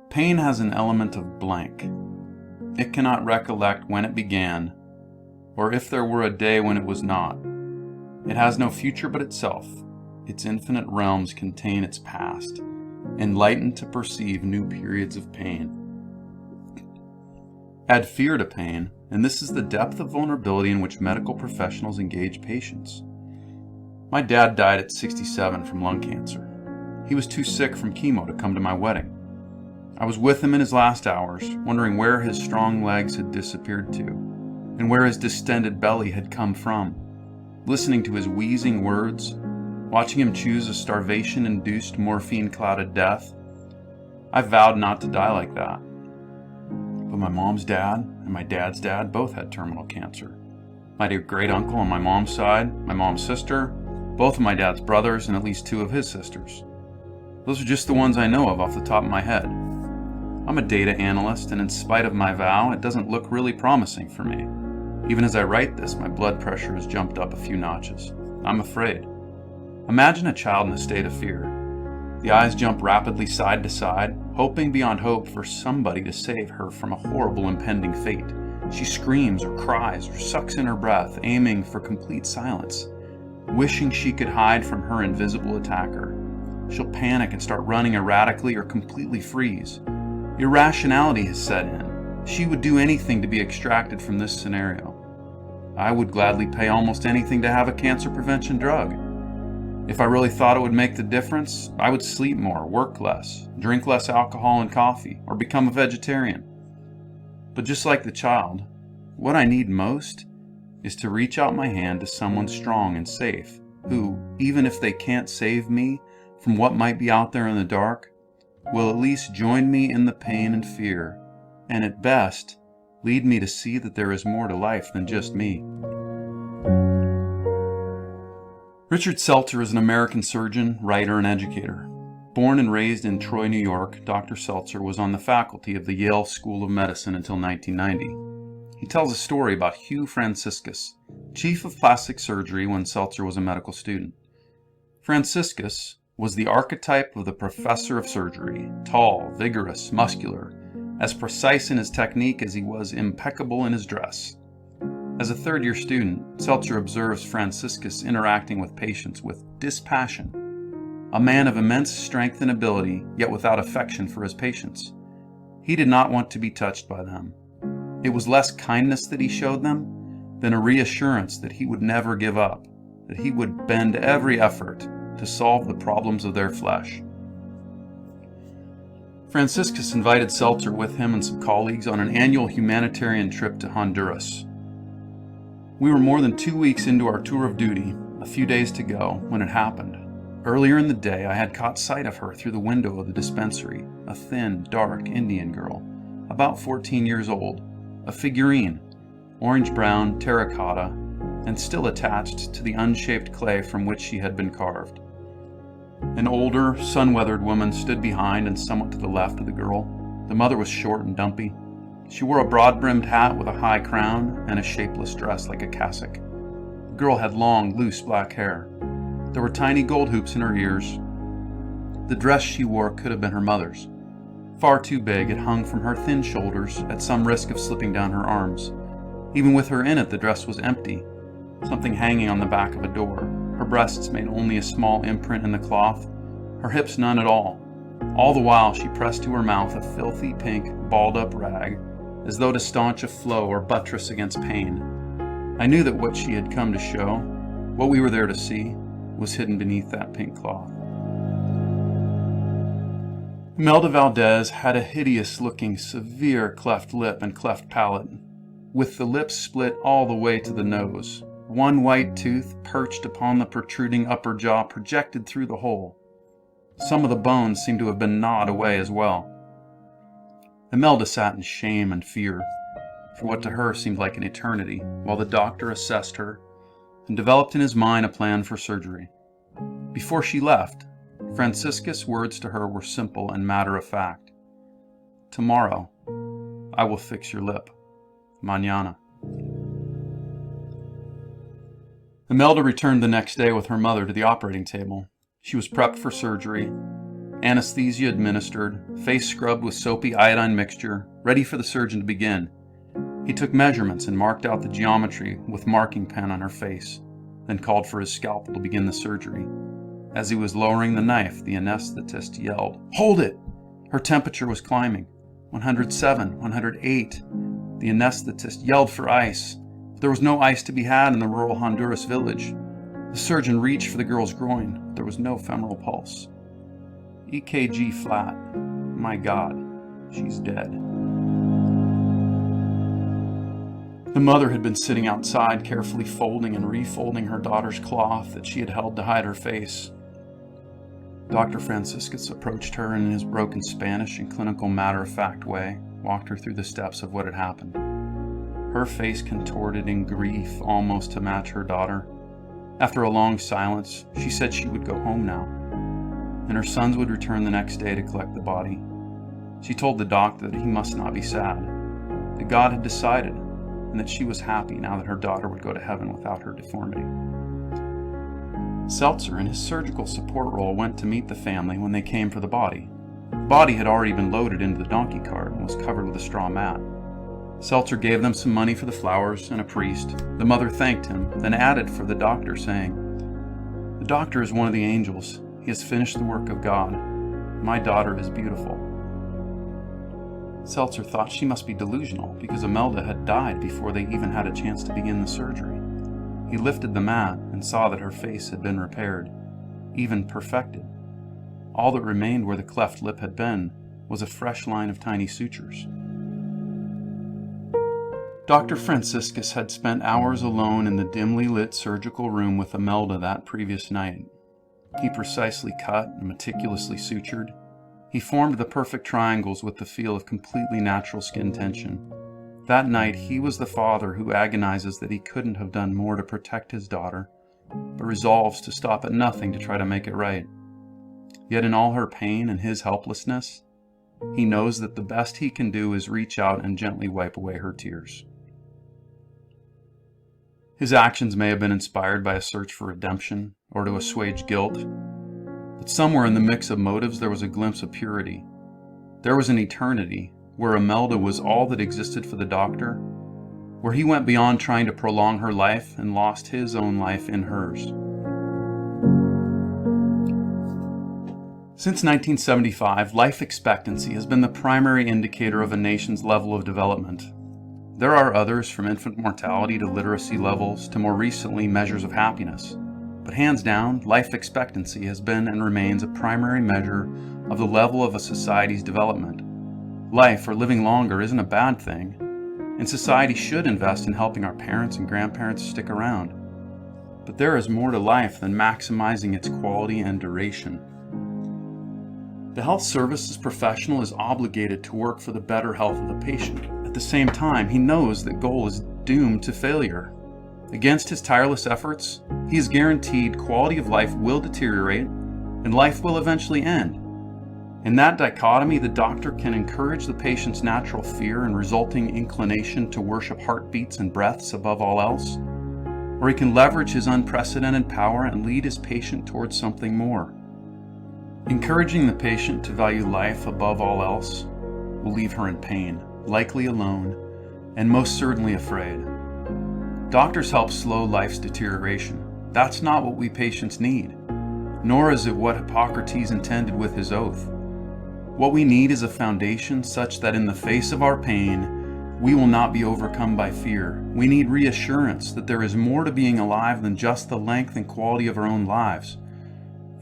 Pain has an element of blank. It cannot recollect when it began, or if there were a day when it was not. It has no future but itself. Its infinite realms contain its past, enlightened to perceive new periods of pain. Add fear to pain, and this is the depth of vulnerability in which medical professionals engage patients. My dad died at 67 from lung cancer. He was too sick from chemo to come to my wedding. I was with him in his last hours, wondering where his strong legs had disappeared to, and where his distended belly had come from, listening to his wheezing words, watching him choose a starvation-induced morphine-clouded death. I vowed not to die like that. But my mom's dad and my dad's dad both had terminal cancer. My dear great-uncle on my mom's side, my mom's sister, both of my dad's brothers, and at least 2 of his sisters. Those are just the ones I know of off the top of my head. I'm a data analyst, and in spite of my vow, it doesn't look really promising for me. Even as I write this, my blood pressure has jumped up a few notches. I'm afraid. Imagine a child in a state of fear. The eyes jump rapidly side to side, hoping beyond hope for somebody to save her from a horrible impending fate. She screams or cries or sucks in her breath, aiming for complete silence, wishing she could hide from her invisible attacker. She'll panic and start running erratically or completely freeze. Irrationality has set in. She would do anything to be extracted from this scenario. I would gladly pay almost anything to have a cancer prevention drug. If I really thought it would make the difference, I would sleep more, work less, drink less alcohol and coffee, or become a vegetarian. But just like the child, what I need most is to reach out my hand to someone strong and safe, who, even if they can't save me from what might be out there in the dark, will at least join me in the pain and fear, and at best, lead me to see that there is more to life than just me. Richard Seltzer is an American surgeon, writer, and educator. Born and raised in Troy, New York, Dr. Seltzer was on the faculty of the Yale School of Medicine until 1990. He tells a story about Hugh Franciscus, chief of plastic surgery when Seltzer was a medical student. Franciscus was the archetype of the professor of surgery, tall, vigorous, muscular, as precise in his technique as he was impeccable in his dress. As a third-year student, Seltzer observes Franciscus interacting with patients with dispassion, a man of immense strength and ability, yet without affection for his patients. He did not want to be touched by them. It was less kindness that he showed them than a reassurance that he would never give up, that he would bend every effort to solve the problems of their flesh. Franciscus invited Seltzer with him and some colleagues on an annual humanitarian trip to Honduras. We were more than 2 weeks into our tour of duty, a few days to go, when it happened. Earlier in the day, I had caught sight of her through the window of the dispensary, a thin, dark Indian girl, about 14 years old, a figurine, orange-brown, terracotta, and still attached to the unshaped clay from which she had been carved. An older, sun-weathered woman stood behind and somewhat to the left of the girl. The mother was short and dumpy. She wore a broad-brimmed hat with a high crown and a shapeless dress like a cassock. The girl had long, loose black hair. There were tiny gold hoops in her ears. The dress she wore could have been her mother's. Far too big, it hung from her thin shoulders, at some risk of slipping down her arms. Even with her in it, the dress was empty, something hanging on the back of a door. Her breasts made only a small imprint in the cloth, her hips none at all. All the while she pressed to her mouth a filthy pink, balled-up rag, as though to staunch a flow or buttress against pain. I knew that what she had come to show, what we were there to see, was hidden beneath that pink cloth. Imelda Valdez had a hideous-looking, severe cleft lip and cleft palate, with the lips split all the way to the nose. One white tooth, perched upon the protruding upper jaw, projected through the hole. Some of the bones seemed to have been gnawed away as well. Imelda sat in shame and fear, for what to her seemed like an eternity, while the doctor assessed her and developed in his mind a plan for surgery. Before she left, Franciscus' words to her were simple and matter-of-fact. "Tomorrow, I will fix your lip. Mañana." Imelda returned the next day with her mother to the operating table. She was prepped for surgery, anesthesia administered, face scrubbed with soapy iodine mixture, ready for the surgeon to begin. He took measurements and marked out the geometry with marking pen on her face, then called for his scalpel to begin the surgery. As he was lowering the knife, the anesthetist yelled, "Hold it!" Her temperature was climbing. 107, 108. The anesthetist yelled for ice. There was no ice to be had in the rural Honduras village. The surgeon reached for the girl's groin. There was no femoral pulse. EKG flat. My God, she's dead. The mother had been sitting outside, carefully folding and refolding her daughter's cloth that she had held to hide her face. Dr. Franciscus approached her and in his broken Spanish and clinical matter-of-fact way walked her through the steps of what had happened. Her face contorted in grief almost to match her daughter. After a long silence, she said she would go home now, and her sons would return the next day to collect the body. She told the doctor that he must not be sad, that God had decided, and that she was happy now that her daughter would go to heaven without her deformity. Seltzer, in his surgical support role, went to meet the family when they came for the body. The body had already been loaded into the donkey cart and was covered with a straw mat. Seltzer gave them some money for the flowers and a priest. The mother thanked him, then added for the doctor, saying, "The doctor is one of the angels. He has finished the work of God. My daughter is beautiful." Seltzer thought she must be delusional because Imelda had died before they even had a chance to begin the surgery. He lifted the mat and saw that her face had been repaired, even perfected. All that remained where the cleft lip had been was a fresh line of tiny sutures. Dr. Franciscus had spent hours alone in the dimly lit surgical room with Imelda that previous night. He precisely cut and meticulously sutured. He formed the perfect triangles with the feel of completely natural skin tension. That night, he was the father who agonizes that he couldn't have done more to protect his daughter, but resolves to stop at nothing to try to make it right. Yet in all her pain and his helplessness, he knows that the best he can do is reach out and gently wipe away her tears. His actions may have been inspired by a search for redemption or to assuage guilt, but somewhere in the mix of motives there was a glimpse of purity. There was an eternity where Imelda was all that existed for the doctor, where he went beyond trying to prolong her life and lost his own life in hers. Since 1975, life expectancy has been the primary indicator of a nation's level of development. There are others, from infant mortality to literacy levels to more recently measures of happiness. But hands down, life expectancy has been and remains a primary measure of the level of a society's development. Life, or living longer, isn't a bad thing, and society should invest in helping our parents and grandparents stick around. But there is more to life than maximizing its quality and duration. The health services professional is obligated to work for the better health of the patient. At the same time, he knows that goal is doomed to failure. Against his tireless efforts, he is guaranteed quality of life will deteriorate and life will eventually end. In that dichotomy, the doctor can encourage the patient's natural fear and resulting inclination to worship heartbeats and breaths above all else, or he can leverage his unprecedented power and lead his patient towards something more. Encouraging the patient to value life above all else will leave her in pain, likely alone, and most certainly afraid. Doctors help slow life's deterioration. That's not what we patients need, nor is it what Hippocrates intended with his oath. What we need is a foundation such that in the face of our pain, we will not be overcome by fear. We need reassurance that there is more to being alive than just the length and quality of our own lives.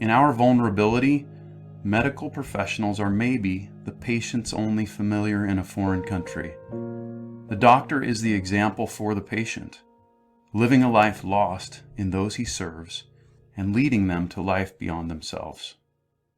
In our vulnerability, medical professionals are maybe the patient's only familiar in a foreign country. The doctor is the example for the patient, living a life lost in those he serves and leading them to life beyond themselves.